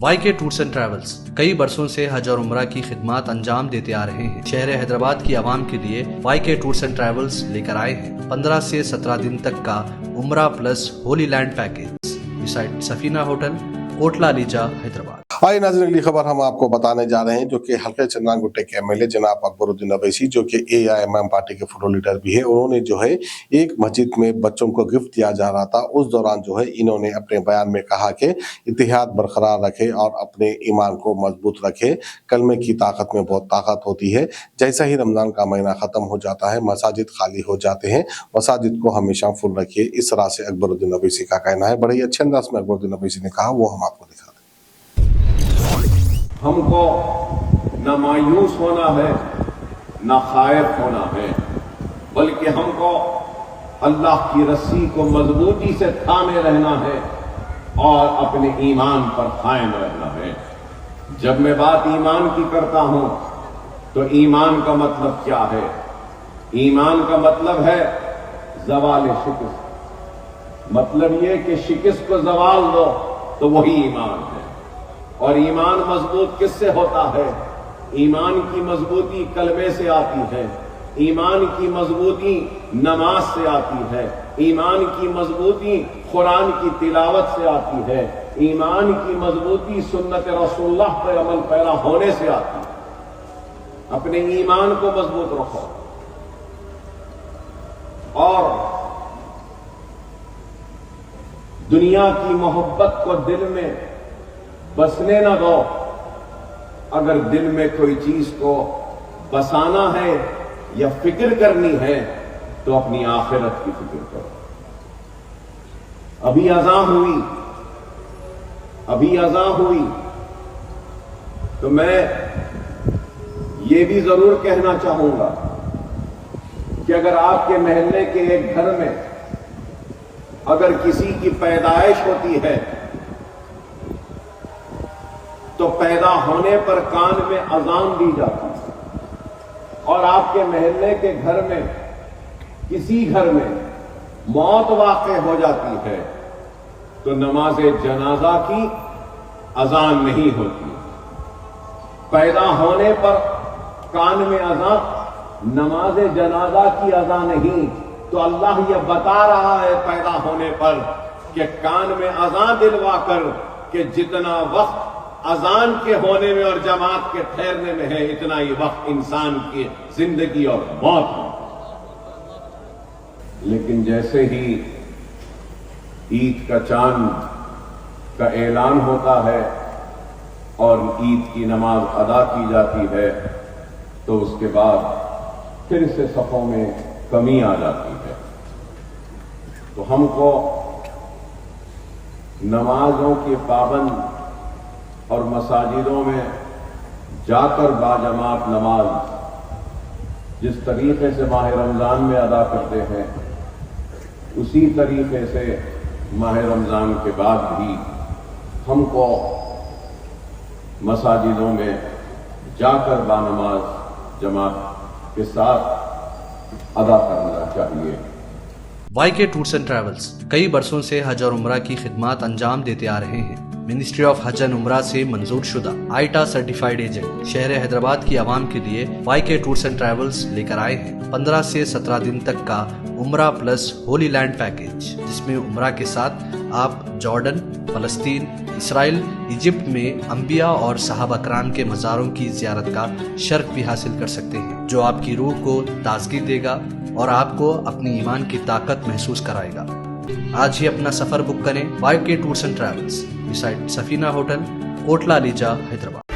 Y K tours and travels کئی برسوں سے حج اور عمرہ کی خدمات انجام دیتے آ رہے ہیں۔ شہر حیدرآباد کی عوام کے لیے Y K tours and travels لے کر آئے ہیں 15 سے 17 دن تک کا عمرہ plus Holi land package, وسائٹ Safina hotel, Kotla Alija, Hyderabad. آئیے ناظرین، اگلی خبر ہم آپ کو بتانے جا رہے ہیں جو کہ حلقہ چندران گٹے کے ایم ایل اے جناب اکبر الدین اویسی، جو کہ AIMM پارٹی کے فلور لیڈر بھی ہے، انہوں نے جو ہے ایک مسجد میں بچوں کو گفٹ دیا جا رہا تھا۔ اس دوران جو ہے انہوں نے اپنے بیان میں کہا کہ اتحاد برقرار رکھے اور اپنے ایمان کو مضبوط رکھے، کلمے کی طاقت میں بہت طاقت ہوتی ہے۔ جیسا ہی رمضان کا مہینہ ختم ہو جاتا ہے مساجد خالی ہو جاتے ہیں، مساجد کو ہمیشہ فل رکھیے، اس طرح سے اکبر الدین اویسی کا کہنا ہے۔ بڑے ہی اچھے انداز میں اکبر الدین اویسی نے کہا، وہ ہم آپ کو دکھا دیں۔ ہم کو نہ مایوس ہونا ہے نہ خائف ہونا ہے، بلکہ ہم کو اللہ کی رسی کو مضبوطی سے تھامے رہنا ہے اور اپنے ایمان پر قائم رہنا ہے۔ جب میں بات ایمان کی کرتا ہوں تو ایمان کا مطلب کیا ہے؟ ایمان کا مطلب ہے زوال شکست، مطلب یہ کہ شکست کو زوال دو تو وہی ایمان ہے۔ اور ایمان مضبوط کس سے ہوتا ہے؟ ایمان کی مضبوطی کلمے سے آتی ہے، ایمان کی مضبوطی نماز سے آتی ہے، ایمان کی مضبوطی قرآن کی تلاوت سے آتی ہے، ایمان کی مضبوطی سنت رسول اللہ پر عمل پیرا ہونے سے آتی ہے۔ اپنے ایمان کو مضبوط رکھو اور دنیا کی محبت کو دل میں بسنے نہ دو۔ اگر دل میں کوئی چیز کو بسانا ہے یا فکر کرنی ہے تو اپنی آخرت کی فکر کرو۔ ابھی اذان ہوئی تو میں یہ بھی ضرور کہنا چاہوں گا کہ اگر آپ کے محلے کے ایک گھر میں اگر کسی کی پیدائش ہوتی ہے تو پیدا ہونے پر کان میں اذان دی جاتی ہے، اور آپ کے محلے کے گھر میں کسی گھر میں موت واقع ہو جاتی ہے تو نماز جنازہ کی اذان نہیں ہوتی۔ پیدا ہونے پر کان میں اذان، نماز جنازہ کی اذان نہیں، تو اللہ یہ بتا رہا ہے پیدا ہونے پر کہ کان میں اذان دلوا کر کہ جتنا وقت اذان کے ہونے میں اور جماعت کے ٹھہرنے میں ہے اتنا ہی وقت انسان کی زندگی اور موت میں۔ لیکن جیسے ہی عید کا چاند کا اعلان ہوتا ہے اور عید کی نماز ادا کی جاتی ہے تو اس کے بعد پھر سے صفوں میں کمی آ جاتی ہے۔ تو ہم کو نمازوں کے پابند اور مساجدوں میں جا کر باجماعت نماز جس طریقے سے ماہ رمضان میں ادا کرتے ہیں اسی طریقے سے ماہ رمضان کے بعد بھی ہم کو مساجدوں میں جا کر بانماز جماعت کے ساتھ ادا کرنا چاہیے۔ Y K tours and travels کئی برسوں سے حج اور عمرہ کی خدمات انجام دیتے آ رہے ہیں۔ منسٹری آف حج اینڈ عمرہ سے منظور شدہ آئٹا سرٹیفائیڈ ایجنٹ شہر حیدرآباد کی عوام کے لیے Y K tours and travels لے کر آئے ہیں 15 سے 17 دن تک کا عمرہ پلس ہولی لینڈ پیکیج، جس میں عمرہ کے ساتھ آپ جارڈن، فلسطین، اسرائیل، ایجپٹ میں انبیاء اور صحابہ کرام کے مزاروں کی زیارت کا شرف بھی حاصل کر سکتے ہیں، جو آپ کی روح کو تازگی دے گا اور آپ کو اپنی ایمان کی طاقت محسوس کرائے گا۔ آج ہی اپنا سفر بک کریں Y K tours and travels, visit Safina hotel, Kotla Alija, Hyderabad.